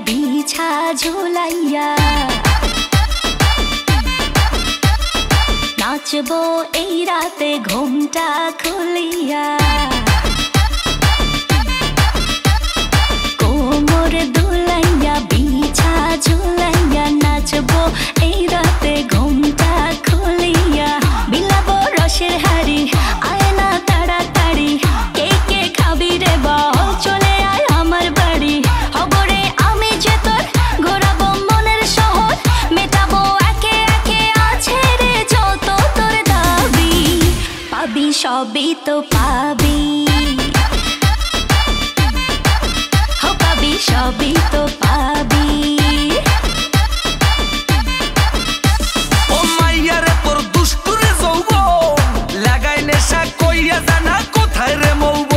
বিছা ঝুলাইয়া নাচবো এই রাতে ঘুমটা খুলিয়া কোমর দুলাইয়া বিছা ঝুলাইয়া নাচবো এই রাতে ঘুমটা খুলিয়া বিলাবো রসের হাড়ি আয় না তাড়াতাড়ি কে কে খাবি রে বল চলে আয় আমার বাড়ি হবরে আমি যে তোর ঘোরাবো মনের শহর মেটাবো একে একে আছে রে যত তোর দাবি পাবি সবই তো পাবি পাবি সবই তো পাবি ও মাইয়া রে তোর দুষ্টুরে যৌবন লাগাই নেশা কইয়া জানা কোথায় রে মৌবন